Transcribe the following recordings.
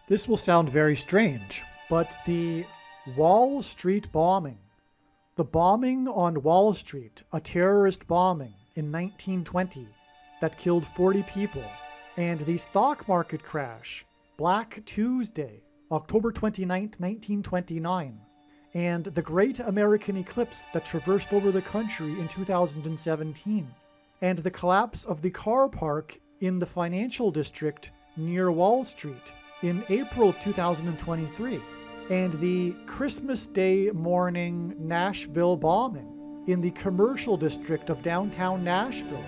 This will sound very strange, but the Wall Street bombing, the bombing on Wall Street, a terrorist bombing in 1920 that killed 40 people, and the stock market crash, Black Tuesday, October 29th, 1929, and the Great American Eclipse that traversed over the country in 2017, and the collapse of the car park in the financial district near Wall Street in April of 2023, and the Christmas Day morning Nashville bombing in the commercial district of downtown Nashville,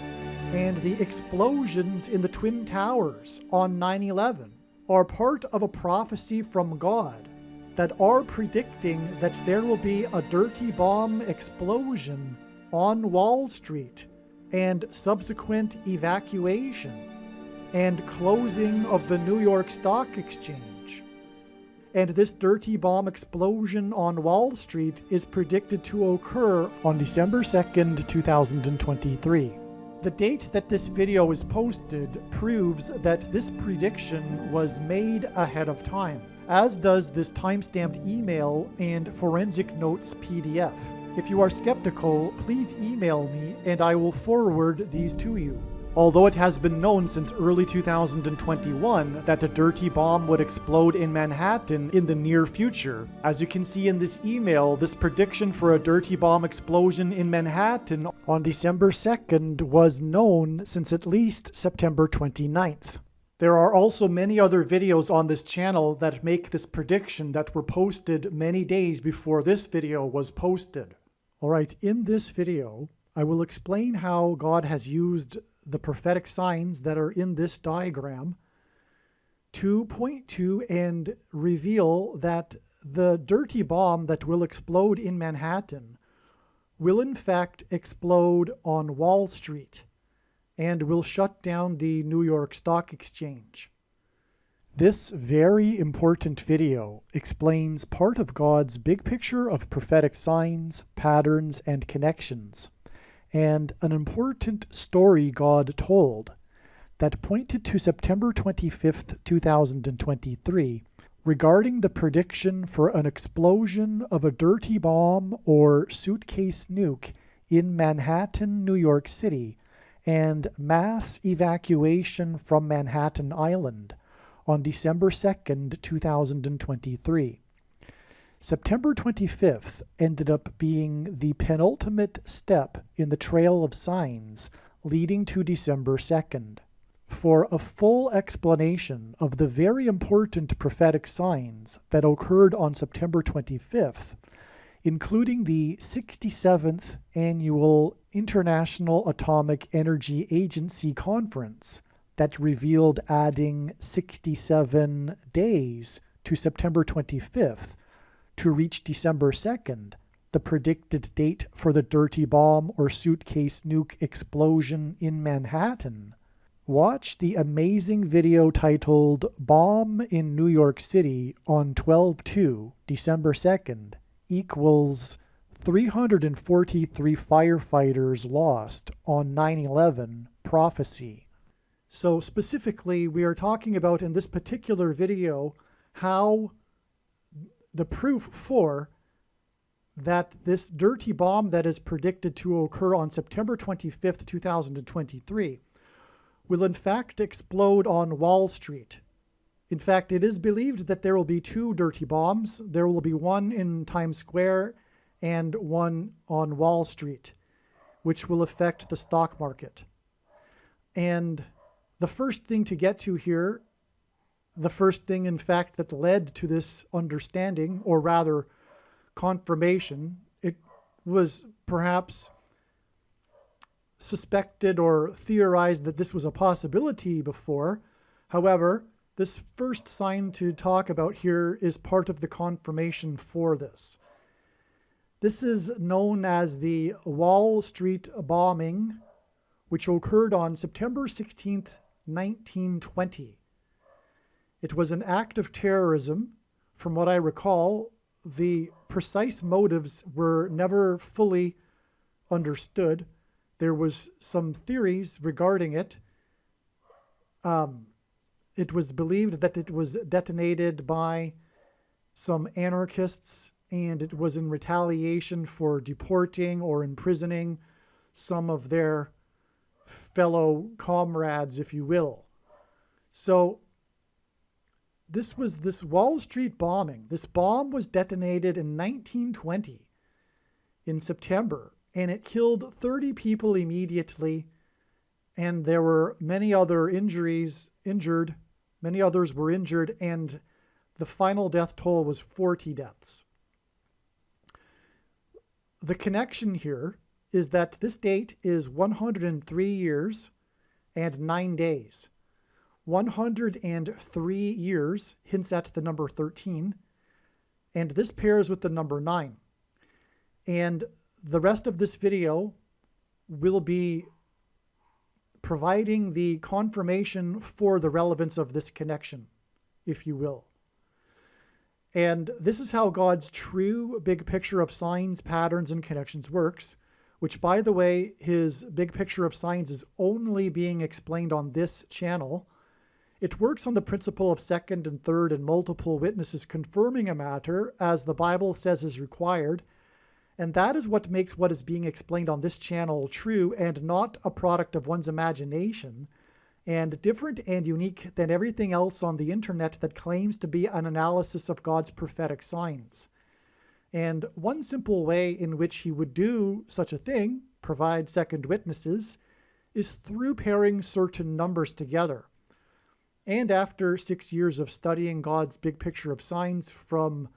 and the explosions in the Twin Towers on 9/11 are part of a prophecy from God that are predicting that there will be a dirty bomb explosion on Wall Street and subsequent evacuation and closing of the New York Stock Exchange. And this dirty bomb explosion on Wall Street is predicted to occur on December 2nd, 2023. The date that this video is posted proves that this prediction was made ahead of time, as does this timestamped email and forensic notes PDF. If you are skeptical, please email me and I will forward these to you. Although it has been known since early 2021 that a dirty bomb would explode in Manhattan in the near future, as you can see in this email, this prediction for a dirty bomb explosion in Manhattan on December 2nd was known since at least September 29th. There are also many other videos on this channel that make this prediction that were posted many days before this video was posted. Alright, in this video, I will explain how God has used the prophetic signs that are in this diagram to point to and reveal that the dirty bomb that will explode in Manhattan will in fact explode on Wall Street and will shut down the New York Stock Exchange. This very important video explains part of God's big picture of prophetic signs, patterns, and connections, and an important story God told that pointed to September 25th, 2023, regarding the prediction for an explosion of a dirty bomb or suitcase nuke in Manhattan, New York City, and mass evacuation from Manhattan Island on December 2nd, 2023. September 25th ended up being the penultimate step in the trail of signs leading to December 2nd. For a full explanation of the very important prophetic signs that occurred on September 25th, including the 67th Annual International Atomic Energy Agency Conference that revealed adding 67 days to September 25th, to reach December 2nd, the predicted date for the dirty bomb or suitcase nuke explosion in Manhattan, watch the amazing video titled Bomb in New York City on 12/2, December 2nd, equals 343 firefighters lost on 9/11 prophecy. So specifically, we are talking about in this particular video how the proof for that this dirty bomb that is predicted to occur on September 25th, 2023 will in fact explode on Wall Street. In fact, it is believed that there will be two dirty bombs. There will be one in Times Square and one on Wall Street, which will affect the stock market. And the first thing to get to here, the first thing, in fact, that led to this understanding, or rather confirmation, it was perhaps suspected or theorized that this was a possibility before. However, this first sign to talk about here is part of the confirmation for this. This is known as the Wall Street bombing, which occurred on September 16th, 1920. It was an act of terrorism. From what I recall, the precise motives were never fully understood. There was some theories regarding it. it was believed that it was detonated by some anarchists, and it was in retaliation for deporting or imprisoning some of their fellow comrades, if you will. So this was this Wall Street bombing. This bomb was detonated in 1920 in September, and it killed 30 people immediately, and there were many other injured. Many others were injured, and the final death toll was 40 deaths. The connection here is that this date is 103 years and 9 days. 103 years hints at the number 13, and this pairs with the number 9. And the rest of this video will be providing the confirmation for the relevance of this connection, if you will. And this is how God's true big picture of signs, patterns, and connections works, which, by the way, his big picture of signs is only being explained on this channel. It works on the principle of second and third and multiple witnesses confirming a matter, as the Bible says is required. And that is what makes what is being explained on this channel true and not a product of one's imagination, and different and unique than everything else on the internet that claims to be an analysis of God's prophetic signs. And one simple way in which he would do such a thing, provide second witnesses, is through pairing certain numbers together. And after 6 years of studying God's big picture of signs from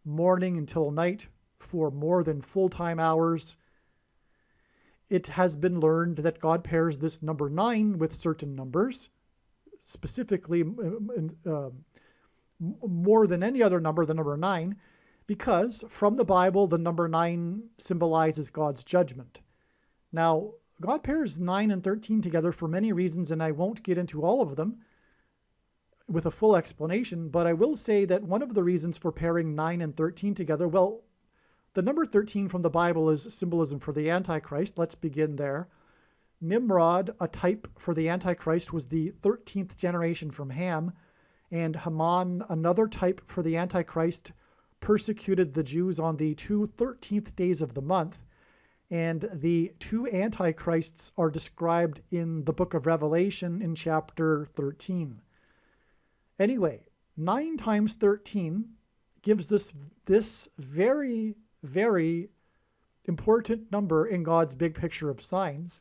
morning until night for more than full-time hours, it has been learned that God pairs this number 9 with certain numbers, specifically more than any other number, the number 9, because from the Bible, the number 9 symbolizes God's judgment. Now, God pairs 9 and 13 together for many reasons, and I won't get into all of them with a full explanation, but I will say that one of the reasons for pairing 9 and 13 together, well, the number 13 from the Bible is symbolism for the Antichrist. Let's begin there. Nimrod, a type for the Antichrist, was the 13th generation from Ham, and Haman, another type for the Antichrist, persecuted the Jews on the 2 13th days of the month, and the two Antichrists are described in the book of Revelation in chapter 13. Anyway, 9 times 13 gives us this very, very important number in God's big picture of signs,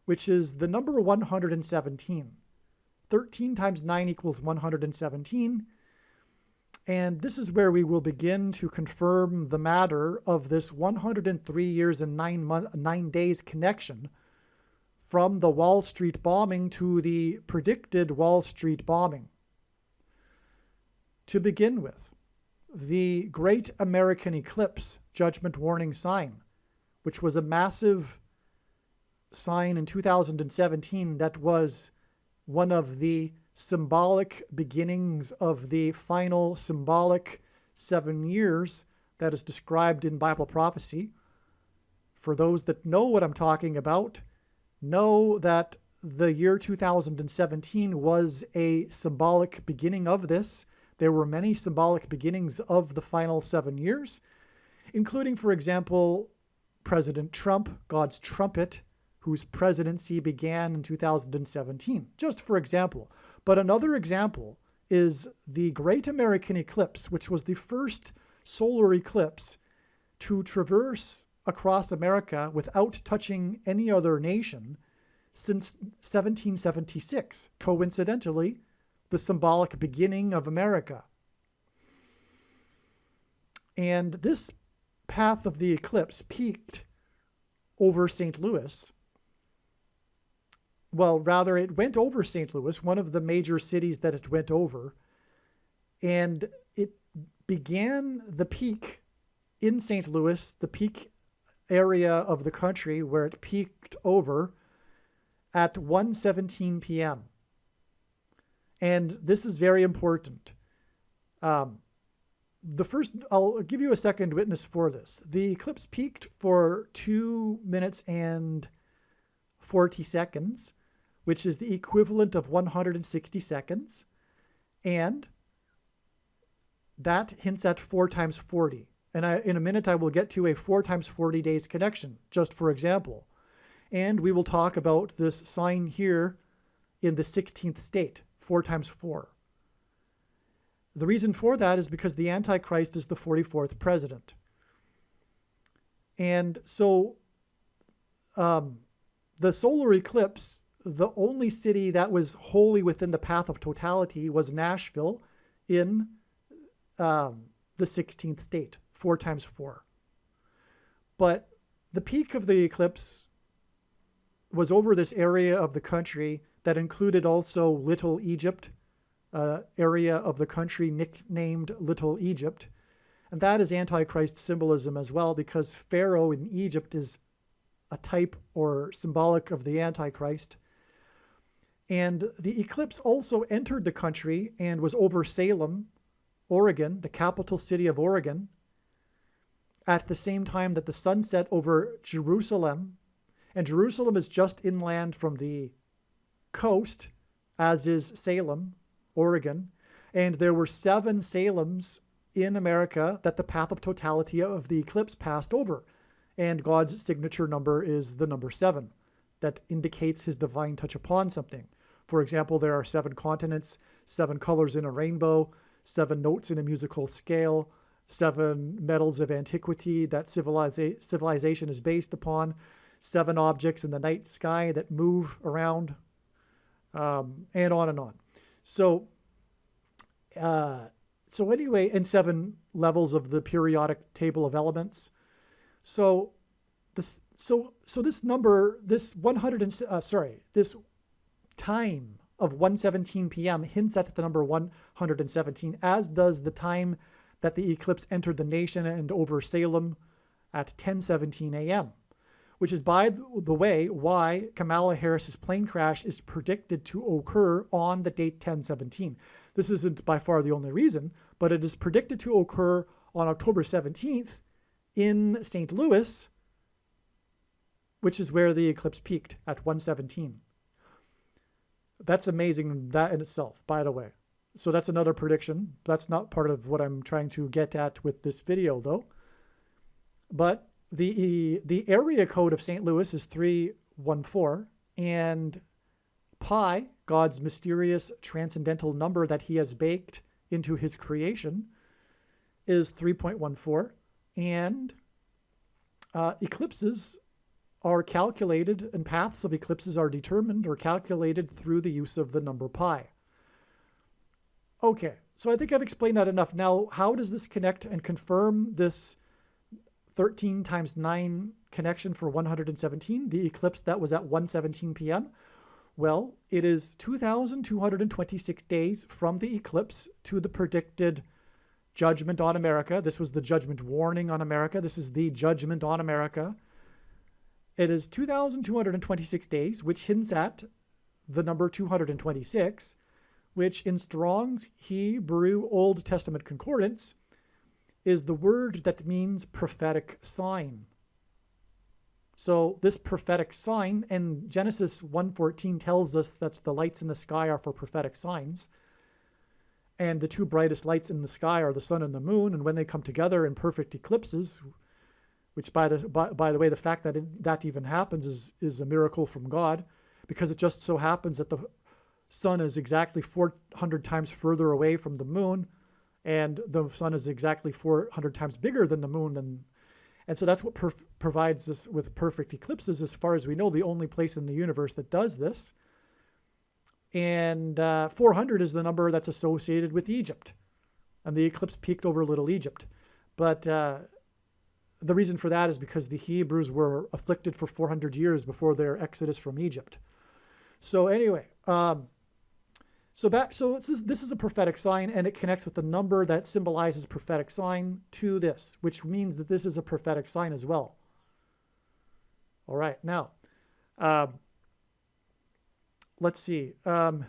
which is the number 117. 13 times 9 equals 117. And this is where we will begin to confirm the matter of this 103 years and 9 days connection from the Wall Street bombing to the predicted Wall Street bombing. To begin with, the Great American Eclipse Judgment Warning Sign, which was a massive sign in 2017 that was one of the symbolic beginnings of the final symbolic 7 years that is described in Bible prophecy. For those that know what I'm talking about, know that the year 2017 was a symbolic beginning of this. There were many symbolic beginnings of the final 7 years, including, for example, President Trump, God's trumpet, whose presidency began in 2017, just for example. But another example is the Great American Eclipse, which was the first solar eclipse to traverse across America without touching any other nation since 1776, coincidentally, the symbolic beginning of America. And this path of the eclipse peaked over St. Louis. Well, rather, it went over St. Louis, one of the major cities that it went over. And it began the peak in St. Louis, the peak area of the country where it peaked over at 1:17 p.m. And this is very important. I'll give you a second witness for this. The eclipse peaked for 2 minutes and 40 seconds, which is the equivalent of 160 seconds. And that hints at 4 times 40. And in a minute, I will get to a 4 times 40 days connection, just for example. And we will talk about this sign here in the 16th state, 4 times 4. The reason for that is because the Antichrist is the 44th president. And so the solar eclipse, the only city that was wholly within the path of totality was Nashville in the 16th state, 4 times 4. But the peak of the eclipse was over this area of the country that included also Little Egypt, area of the country nicknamed Little Egypt. And that is Antichrist symbolism as well, because Pharaoh in Egypt is a type or symbolic of the Antichrist. And the eclipse also entered the country and was over Salem, Oregon, the capital city of Oregon, at the same time that the sun set over Jerusalem. And Jerusalem is just inland from the coast, as is Salem, Oregon. And there were 7 Salems in America that the path of totality of the eclipse passed over. And God's signature number is the number 7. That indicates his divine touch upon something. For example, there are 7 continents, 7 colors in a rainbow, 7 notes in a musical scale, 7 metals of antiquity that civilization is based upon, 7 objects in the night sky that move around, and on and on. So anyway, and 7 levels of the periodic table of elements. So this number, this time of 1:17 p.m. hints at the number 117, as does the time that the eclipse entered the nation and over Salem at 10:17 a.m., which is, by the way, why Kamala Harris's plane crash is predicted to occur on the date 10/17. This isn't by far the only reason, but it is predicted to occur on October 17th in St. Louis, which is where the eclipse peaked at 1:17. That's amazing, that in itself, by the way. So that's another prediction. That's not part of what I'm trying to get at with this video, though. But the area code of St. Louis is 314, and pi, God's mysterious transcendental number that he has baked into his creation, is 3.14. And eclipses are calculated, and paths of eclipses are determined or calculated through the use of the number pi. Okay, so I think I've explained that enough. Now, how does this connect and confirm this 13 times 9 connection for 117, the eclipse that was at 1:17 p.m.? Well, it is 2,226 days from the eclipse to the predicted judgment on America. This was the judgment warning on America. This is the judgment on America. It is 2,226 days, which hints at the number 226, which in Strong's Hebrew Old Testament Concordance is the word that means prophetic sign. So this prophetic sign, and Genesis 1:14 tells us that the lights in the sky are for prophetic signs. And the 2 brightest lights in the sky are the sun and the moon. And when they come together in perfect eclipses, which by the way, the fact that that even happens is a miracle from God, because it just so happens that the sun is exactly 400 times further away from the moon, and the sun is exactly 400 times bigger than the moon. And so that's what provides us with perfect eclipses, as far as we know, the only place in the universe that does this. And 400 is the number that's associated with Egypt. And the eclipse peaked over Little Egypt. But the reason for that is because the Hebrews were afflicted for 400 years before their exodus from Egypt. So anyway, this is a prophetic sign, and it connects with the number that symbolizes prophetic sign to this, which means that this is a prophetic sign as well. All right, now, let's see. All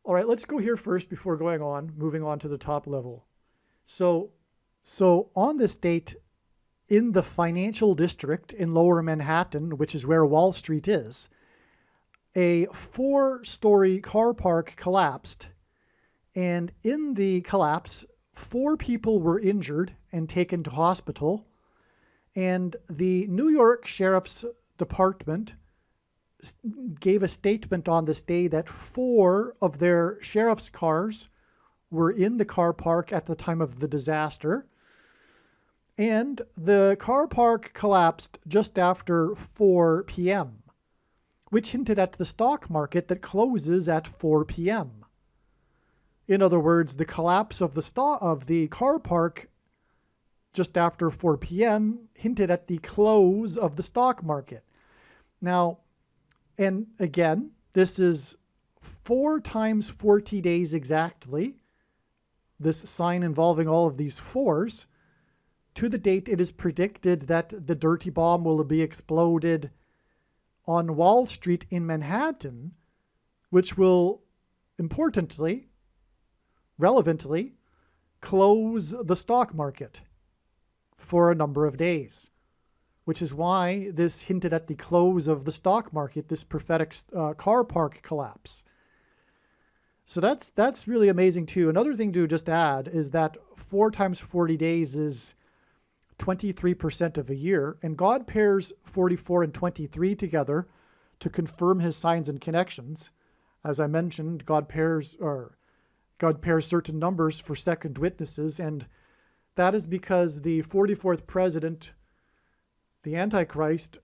right, let's go here first before moving on to the top level. So on this date, in the financial district in Lower Manhattan, which is where Wall Street is, a 4-story car park collapsed, and in the collapse, 4 people were injured and taken to hospital, and the New York Sheriff's Department gave a statement on this day that 4 of their sheriff's cars were in the car park at the time of the disaster. And the car park collapsed just after 4 p.m., which hinted at the stock market that closes at 4 p.m. In other words, the collapse of the car park just after 4 p.m. hinted at the close of the stock market. Now, and again, this is 4 times 40 days exactly, this sign involving all of these 4s. To the date, it is predicted that the dirty bomb will be exploded on Wall Street in Manhattan, which will, importantly, relevantly, close the stock market for a number of days, which is why this hinted at the close of the stock market, this prophetic car park collapse. So that's really amazing too. Another thing to just add is that 4 times 40 days is 23% of a year, and God pairs 44 and 23 together to confirm his signs and connections. As I mentioned, God pairs certain numbers for second witnesses, and that is because the 44th president, the Antichrist,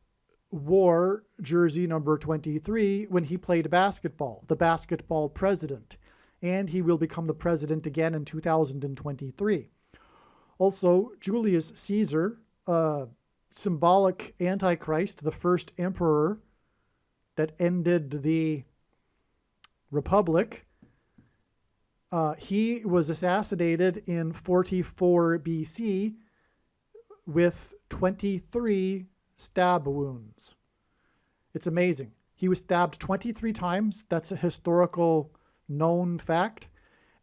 wore jersey number 23 when he played basketball, the basketball president, and he will become the president again in 2023. Also, Julius Caesar, symbolic Antichrist, the first emperor that ended the Republic, he was assassinated in 44 BC with 23 stab wounds. It's amazing. He was stabbed 23 times. That's a historical known fact.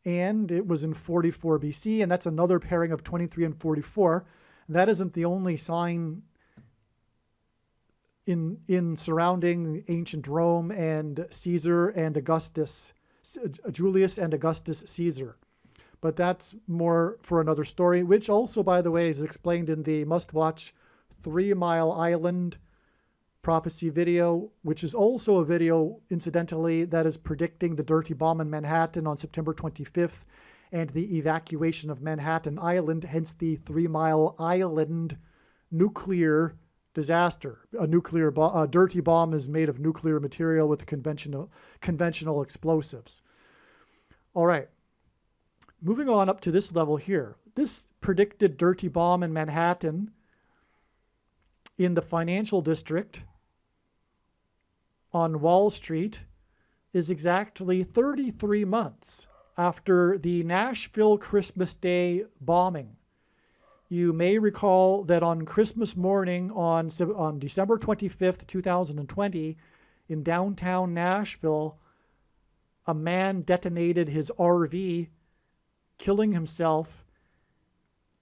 And it was in 44 BC, and that's another pairing of 23 and 44. That isn't the only sign in surrounding ancient Rome and Caesar and Augustus, Julius and Augustus Caesar. But that's more for another story, which also, by the way, is explained in the must-watch 3 Mile Island prophecy video, which is also a video, incidentally, that is predicting the dirty bomb in Manhattan on September 25th and the evacuation of Manhattan Island, hence the 3 Mile Island nuclear disaster. A dirty bomb is made of nuclear material with conventional explosives. All right. Moving on up to this level here. This predicted dirty bomb in Manhattan in the financial district on Wall Street is exactly 33 months after the Nashville Christmas Day bombing. You may recall that on Christmas morning on December 25th, 2020, in downtown Nashville, a man detonated his RV, killing himself.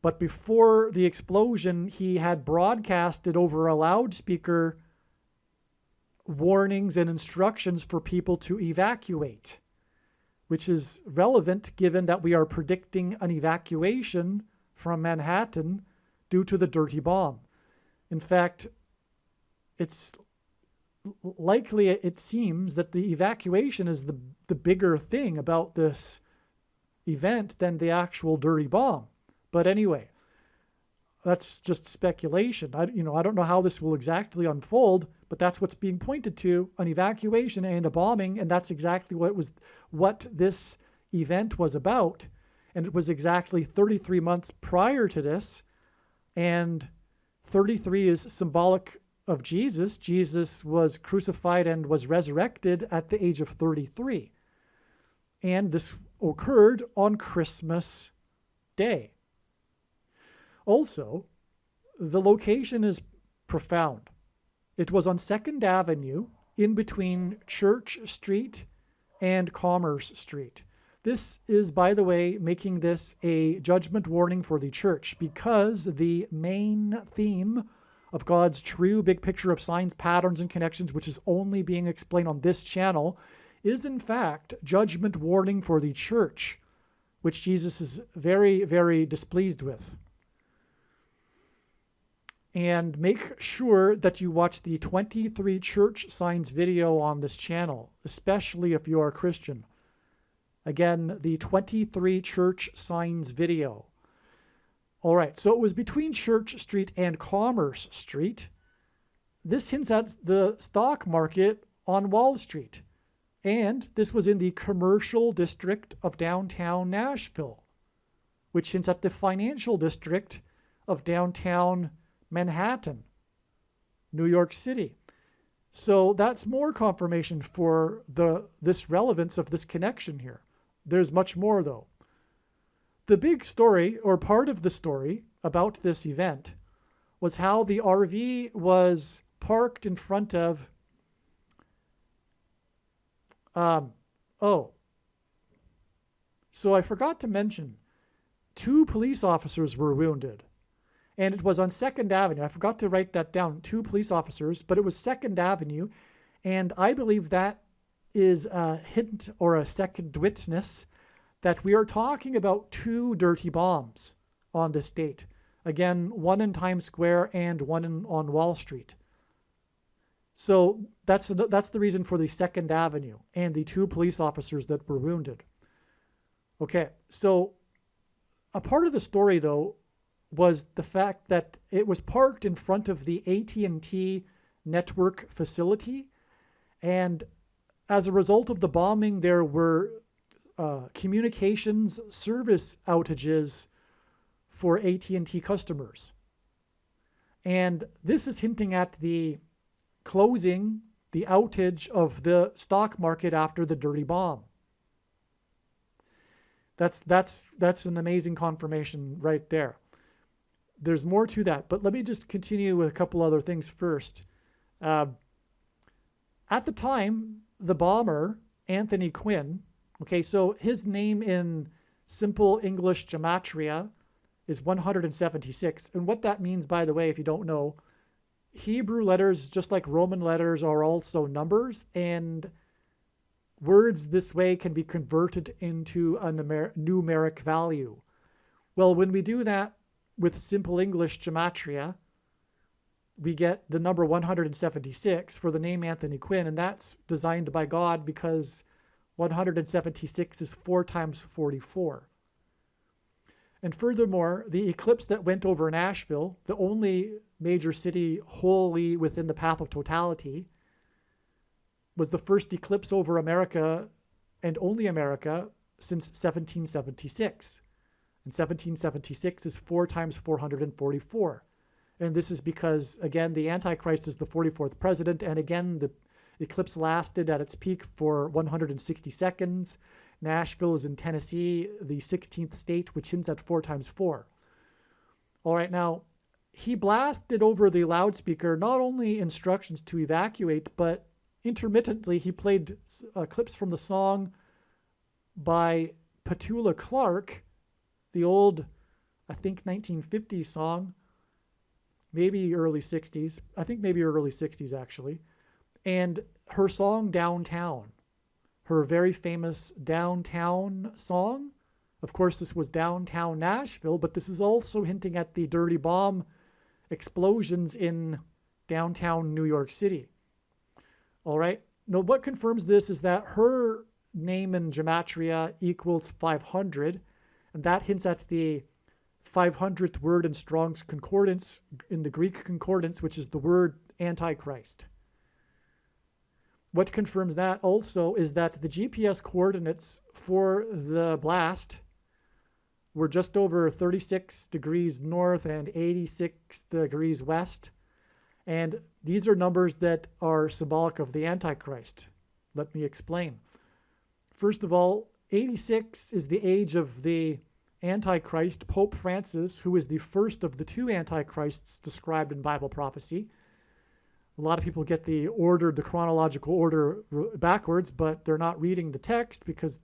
But before the explosion, he had broadcasted over a loudspeaker warnings and instructions for people to evacuate, which is relevant given that we are predicting an evacuation from Manhattan due to the dirty bomb. In fact, it's likely, it seems, that the evacuation is the bigger thing about this event than the actual dirty bomb. But anyway, that's just speculation. I don't know how this will exactly unfold, but that's what's being pointed to, an evacuation and a bombing, and that's exactly what this event was about. And it was exactly 33 months prior to this, and 33 is symbolic of Jesus. Jesus was crucified and was resurrected at the age of 33. And this occurred on Christmas Day. Also, the location is profound. It was on 2nd Avenue in between Church Street and Commerce Street. This is, by the way, making this a judgment warning for the church, because the main theme of God's true big picture of signs, patterns, and connections, which is only being explained on this channel, is in fact judgment warning for the church, which Jesus is very, very displeased with. And make sure that you watch the 23 church signs video on this channel, especially if you are a Christian. Again, the 23 church signs video. All right, so it was between Church Street and Commerce Street. This hints at the stock market on Wall Street. And this was in the commercial district of downtown Nashville, which hints at the financial district of downtown Manhattan, New York City. So that's more confirmation for this relevance of this connection here. There's much more, though. The big story, or part of the story, about this event was how the RV was parked in front of so I forgot to mention, 2 police officers were wounded. And it was on 2nd Avenue. I forgot to write that down. 2 police officers, but it was 2nd Avenue. And I believe that is a hint or a second witness that we are talking about 2 dirty bombs on this date. Again, one in Times Square and one on Wall Street. So that's the reason for the 2nd Avenue and the 2 police officers that were wounded. Okay, so a part of the story, though, was the fact that it was parked in front of the AT&T network facility. And as a result of the bombing, there were communications service outages for AT&T customers. And this is hinting at the closing, the outage of the stock market after the dirty bomb. That's an amazing confirmation right there. There's more to that, but let me just continue with a couple other things first. At the time, the bomber, Anthony Quinn, okay, so his name in simple English gematria is 176. And what that means, by the way, if you don't know, Hebrew letters, just like Roman letters, are also numbers, and words this way can be converted into a numeric value. Well, when we do that with simple English gematria, we get the number 176 for the name Anthony Quinn, and that's designed by God because 176 is 4 times 44. And furthermore, the eclipse that went over Nashville, the only major city wholly within the path of totality, was the first eclipse over America and only America since 1776. And 1776 is 4 times 444. And this is because, again, the Antichrist is the 44th president. And again, the eclipse lasted at its peak for 160 seconds. Nashville is in Tennessee, the 16th state, which hints at 4 times 4. All right, now, he blasted over the loudspeaker not only instructions to evacuate, but intermittently he played clips from the song by Petula Clark, the old, I think, 1950s song, maybe early 60s. I think maybe early 60s, actually. And her song, Downtown, her very famous Downtown song. Of course, this was downtown Nashville, but this is also hinting at the dirty bomb explosions in downtown New York City. All right. Now, what confirms this is that her name in gematria equals 500, and that hints at the 500th word in Strong's Concordance, in the Greek Concordance, which is the word Antichrist. What confirms that also is that the GPS coordinates for the blast were just over 36 degrees north and 86 degrees west. And these are numbers that are symbolic of the Antichrist. Let me explain. First of all, 86 is the age of the Antichrist, Pope Francis, who is the first of the 2 Antichrists described in Bible prophecy. A lot of people get the chronological order backwards, but they're not reading the text because,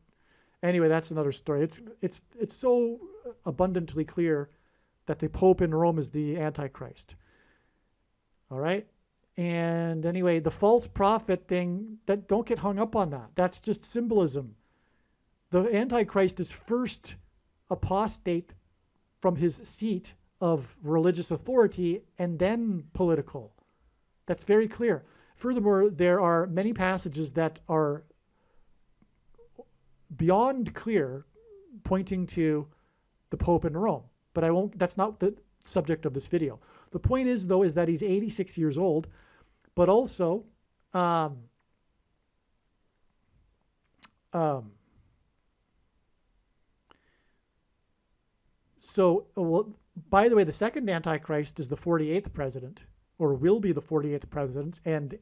anyway, that's another story. It's so abundantly clear that the Pope in Rome is the Antichrist. All right. And anyway, the false prophet thing, that don't get hung up on that. That's just symbolism. The Antichrist is first apostate from his seat of religious authority and then political. That's very clear. Furthermore, there are many passages that are beyond clear pointing to the Pope in Rome. But that's not the subject of this video. The point is, though, is that he's 86 years old, but also, by the way, the second Antichrist is the 48th president, or will be the 48th president, and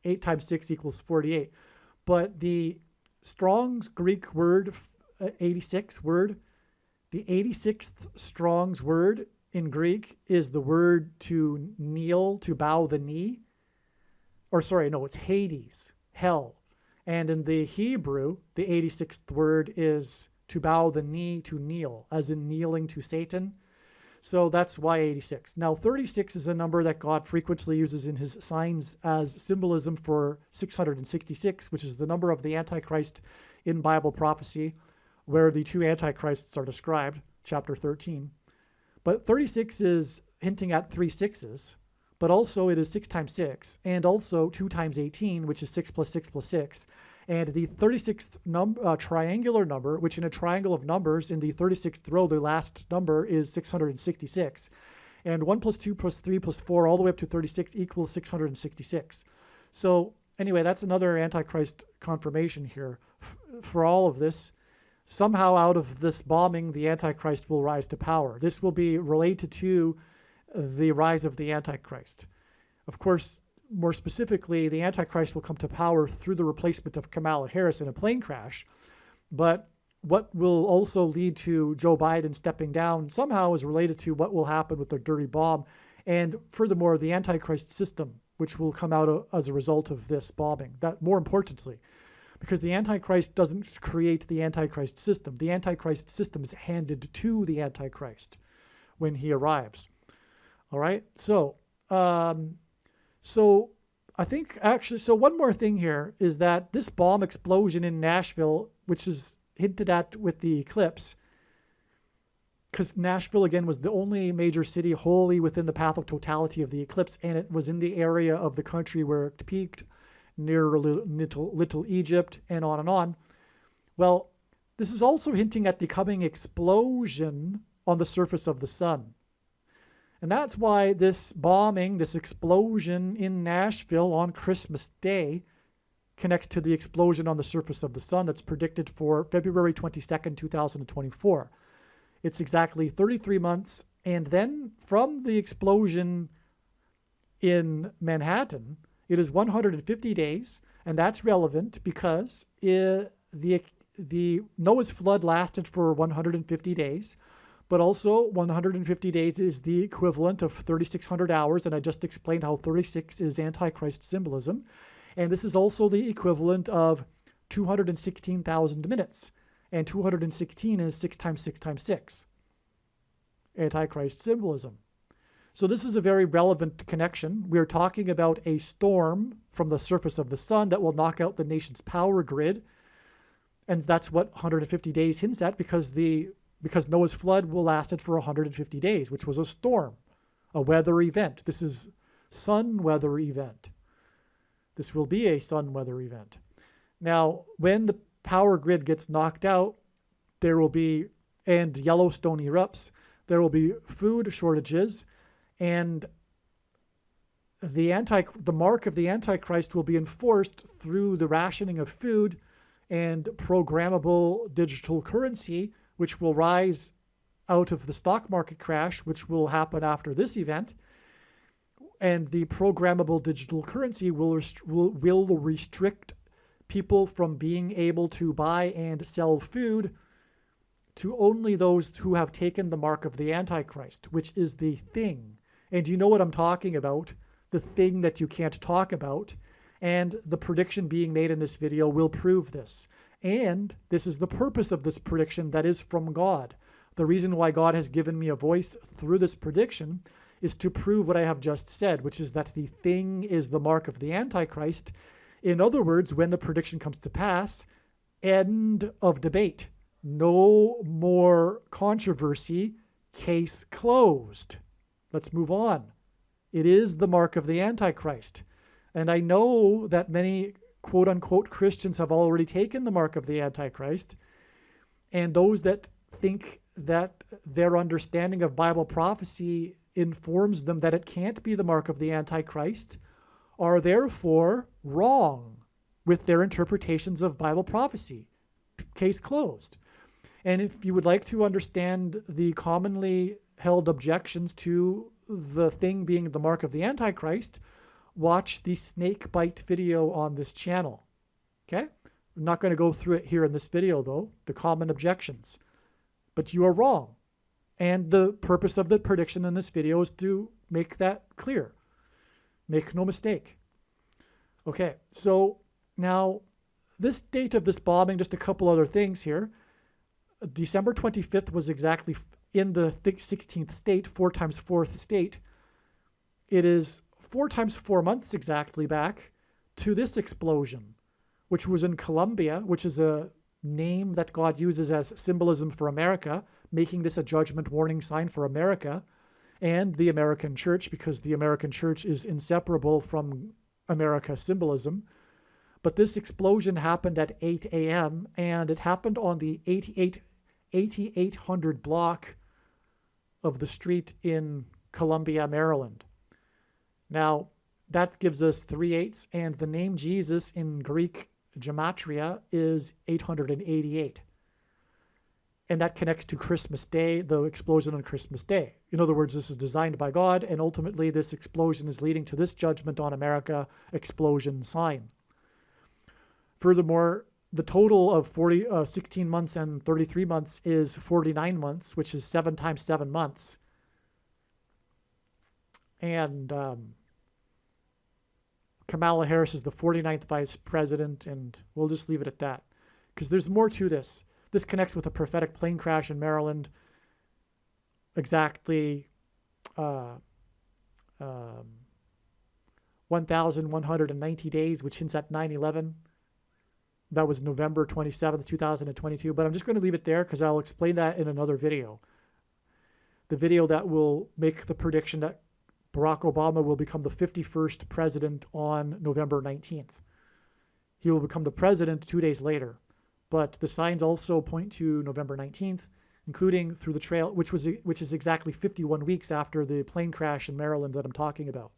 8 times 6 equals 48. But the Strong's Greek word, 86 word, the 86th Strong's word in Greek is the word to kneel, to bow the knee. Or sorry, no, it's Hades, hell. And in the Hebrew, the 86th word is to bow the knee, to kneel, as in kneeling to Satan. So that's why 86. Now, 36 is a number that God frequently uses in his signs as symbolism for 666, which is the number of the Antichrist in Bible prophecy, where the 2 Antichrists are described, chapter 13. But 36 is hinting at 3 sixes, but also it is 6 times 6, and also 2 times 18, which is 6 plus 6 plus 6. And the 36th triangular number, which in a triangle of numbers, in the 36th row, the last number is 666. And 1 plus 2 plus 3 plus 4, all the way up to 36 equals 666. So anyway, that's another Antichrist confirmation here. For all of this, somehow out of this bombing, the Antichrist will rise to power. This will be related to the rise of the Antichrist. Of course, more specifically, the Antichrist will come to power through the replacement of Kamala Harris in a plane crash. But what will also lead to Joe Biden stepping down somehow is related to what will happen with the dirty bomb. And furthermore, the Antichrist system, which will come out as a result of this bombing. That more importantly, because the Antichrist doesn't create the Antichrist system. The Antichrist system is handed to the Antichrist when he arrives. All right. So I think actually, so one more thing here is that this bomb explosion in Nashville, which is hinted at with the eclipse, because Nashville, again, was the only major city wholly within the path of totality of the eclipse, and it was in the area of the country where it peaked, near Little Egypt, and on and on. Well, this is also hinting at the coming explosion on the surface of the sun. And that's why this bombing, this explosion in Nashville on Christmas Day connects to the explosion on the surface of the sun that's predicted for February 22nd, 2024. It's exactly 33 months. And then from the explosion in Manhattan, it is 150 days. And that's relevant because the Noah's flood lasted for 150 days. But also 150 days is the equivalent of 3,600 hours. And I just explained how 36 is Antichrist symbolism. And this is also the equivalent of 216,000 minutes. And 216 is 6 times 6 times 6. Antichrist symbolism. So this is a very relevant connection. We're talking about a storm from the surface of the sun that will knock out the nation's power grid. And that's what 150 days hints at, because Noah's flood will lasted for 150 days, which was a storm, a weather event. This is sun weather event. This will be a sun weather event. Now, when the power grid gets knocked out, there will be, and Yellowstone erupts, there will be food shortages, and the mark of the Antichrist will be enforced through the rationing of food and programmable digital currency, which will rise out of the stock market crash, which will happen after this event. And the programmable digital currency will restrict people from being able to buy and sell food to only those who have taken the mark of the Antichrist, which is the thing. And you know what I'm talking about, the thing that you can't talk about. And the prediction being made in this video will prove this. And this is the purpose of this prediction that is from God. The reason why God has given me a voice through this prediction is to prove what I have just said, which is that the thing is the mark of the Antichrist. In other words, when the prediction comes to pass, end of debate. No more controversy. Case closed. Let's move on. It is the mark of the Antichrist. And I know that many quote-unquote Christians have already taken the mark of the Antichrist. And those that think that their understanding of Bible prophecy informs them that it can't be the mark of the Antichrist are therefore wrong with their interpretations of Bible prophecy. Case closed. And if you would like to understand the commonly held objections to the thing being the mark of the Antichrist, watch the snake bite video on this channel. Okay? I'm not going to go through it here in this video, though, the common objections. But you are wrong. And the purpose of the prediction in this video is to make that clear. Make no mistake. Okay, so now this date of this bombing, just a couple other things here. December 25th was exactly in the 16th state, 4 times 4th state. It is 4 times 4 months exactly back to this explosion, which was in Colombia, which is a name that God uses as symbolism for America, making this a judgment warning sign for America and the American church, because the American church is inseparable from America symbolism. But this explosion happened at 8 a.m. and it happened on the 8800 block of the street in Columbia, Maryland. Now, that gives us 3/8, and the name Jesus in Greek gematria is 888. And that connects to Christmas Day, the explosion on Christmas Day. In other words, this is designed by God, and ultimately this explosion is leading to this judgment on America explosion sign. Furthermore, the total of 16 months and 33 months is 49 months, which is 7 times 7 months. And Kamala Harris is the 49th vice president, and we'll just leave it at that. Because there's more to this. This connects with a prophetic plane crash in Maryland exactly 1,190 days, which hints at 9/11. That was November 27th, 2022. But I'm just going to leave it there because I'll explain that in another video. The video that will make the prediction that Barack Obama will become the 51st president on November 19th. He will become the president 2 days later. But the signs also point to November 19th, including through the trail, which is exactly 51 weeks after the plane crash in Maryland that I'm talking about.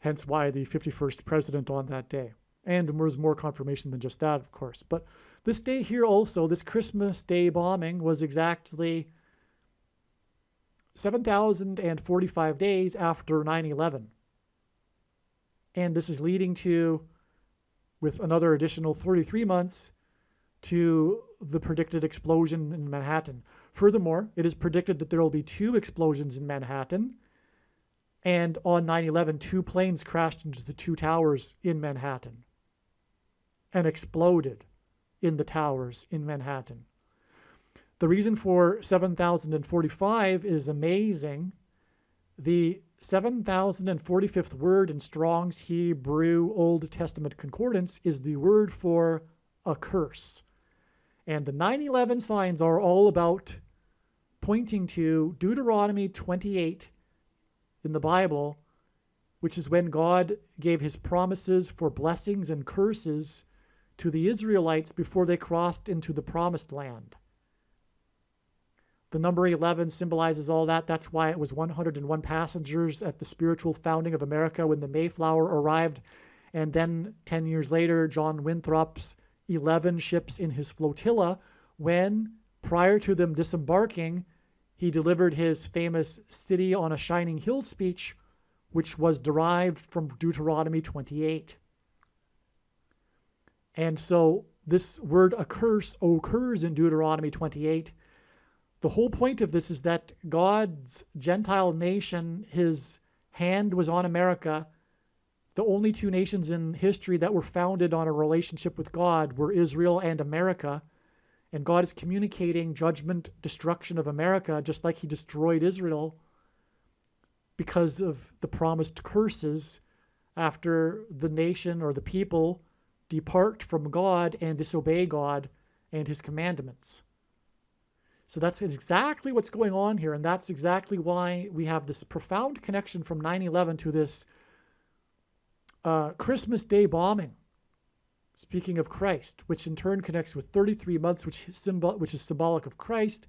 Hence why the 51st president on that day. And there's more confirmation than just that, of course. But this day here also, this Christmas Day bombing was exactly 7,045 days after 9/11. And this is leading to, with another additional 33 months, to the predicted explosion in Manhattan. Furthermore, it is predicted that there will be 2 explosions in Manhattan. And on 9/11, 2 planes crashed into the 2 towers in Manhattan and exploded in the towers in Manhattan. The reason for 7,045 is amazing. The 7,045th word in Strong's Hebrew Old Testament Concordance is the word for a curse. And the 9/11 signs are all about pointing to Deuteronomy 28 in the Bible, which is when God gave his promises for blessings and curses to the Israelites before they crossed into the promised land. The number 11 symbolizes all that. That's why it was 101 passengers at the spiritual founding of America when the Mayflower arrived. And then 10 years later, John Winthrop's 11 ships in his flotilla, when, prior to them disembarking, he delivered his famous City on a Shining Hill speech, which was derived from Deuteronomy 28. And so this word a curse occurs in Deuteronomy 28. The whole point of this is that God's Gentile nation, his hand was on America. The only 2 nations in history that were founded on a relationship with God were Israel and America. And God is communicating judgment, destruction of America, just like he destroyed Israel because of the promised curses after the nation or the people depart from God and disobey God and his commandments. So that's exactly what's going on here, and that's exactly why we have this profound connection from 9/11 to this Christmas Day bombing, speaking of Christ, which in turn connects with 33 months, which is symbolic of Christ,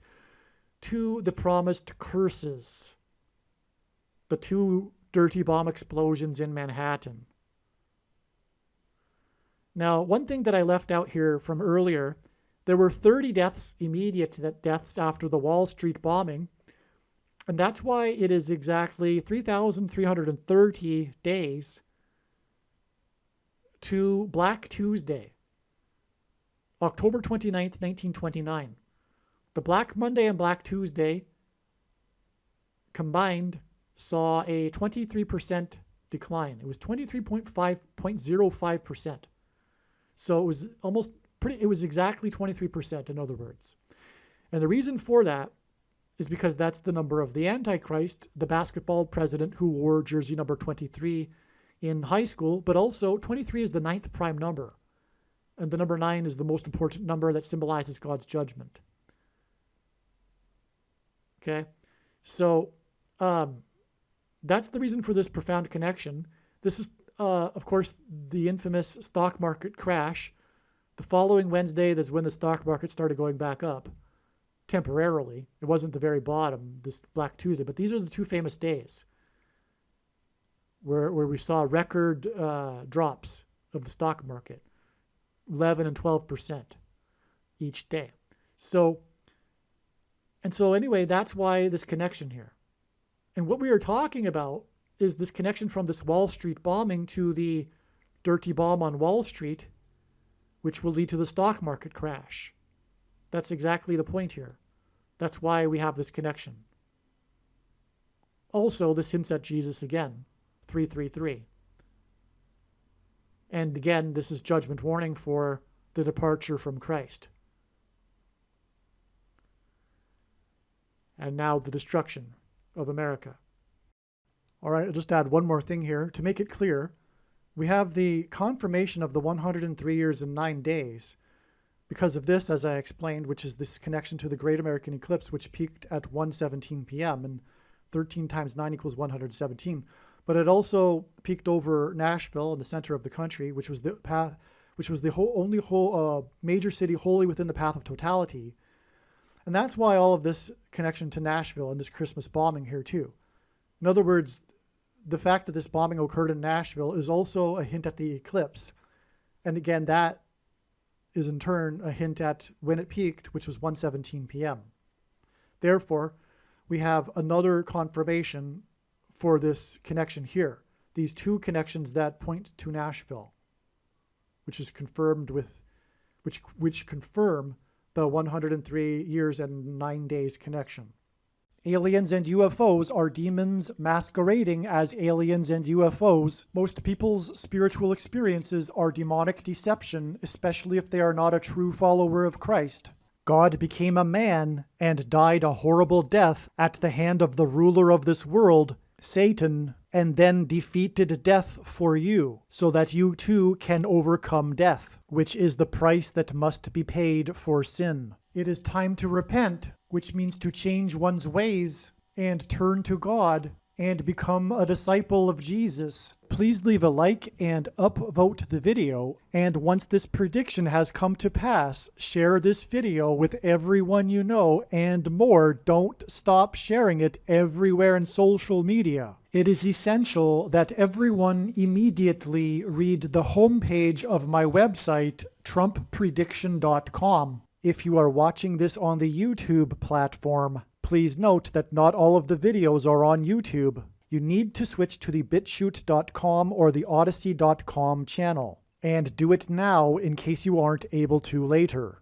to the promised curses, the 2 dirty bomb explosions in Manhattan. Now, one thing that I left out here from earlier, there were 30 deaths, immediate deaths after the Wall Street bombing, and that's why it is exactly 3,330 days to Black Tuesday, October 29th, 1929. The Black Monday and Black Tuesday combined saw a 23% decline. It was 23.05%. So it was it was exactly 23%, in other words. And the reason for that is because that's the number of the Antichrist, the basketball president who wore jersey number 23 in high school, but also 23 is the 9th prime number. And the number 9 is the most important number that symbolizes God's judgment. Okay? So, that's the reason for this profound connection. This is, of course, the infamous stock market crash. The following Wednesday, that's when the stock market started going back up, temporarily. It wasn't the very bottom, this Black Tuesday, but these are the 2 famous days where we saw record drops of the stock market, 11 and 12% each day. So anyway, that's why this connection here. And what we are talking about is this connection from this Wall Street bombing to the dirty bomb on Wall Street, which will lead to the stock market crash. That's exactly the point here. That's why we have this connection. Also, this hints at Jesus again, 333. And again, this is judgment warning for the departure from Christ. And now the destruction of America. All right, I'll just add one more thing here to make it clear. We have the confirmation of the 103 years and 9 days because of this, as I explained, which is this connection to the Great American Eclipse, which peaked at 1:17 p.m. and 13 times 9 equals 117. But it also peaked over Nashville in the center of the country, which was the only major city wholly within the path of totality. And that's why all of this connection to Nashville and this Christmas bombing here too. In other words, the fact that this bombing occurred in Nashville is also a hint at the eclipse. And again, that is in turn a hint at when it peaked, which was 1:17 p.m. Therefore, we have another confirmation for this connection here. These 2 connections that point to Nashville, which is confirmed with, which confirm the 103 years and 9 days connection. Aliens and UFOs are demons masquerading as aliens and UFOs. Most people's spiritual experiences are demonic deception, especially if they are not a true follower of Christ. God became a man and died a horrible death at the hand of the ruler of this world, Satan, and then defeated death for you, so that you too can overcome death, which is the price that must be paid for sin. It is time to repent, which means to change one's ways and turn to God and become a disciple of Jesus. Please leave a like and upvote the video. And once this prediction has come to pass, share this video with everyone you know, and more. Don't stop sharing it everywhere in social media. It is essential that everyone immediately read the homepage of my website, TrumpPrediction.com. If you are watching this on the YouTube platform, please note that not all of the videos are on YouTube. You need to switch to the BitChute.com or the Odyssey.com channel. And do it now in case you aren't able to later.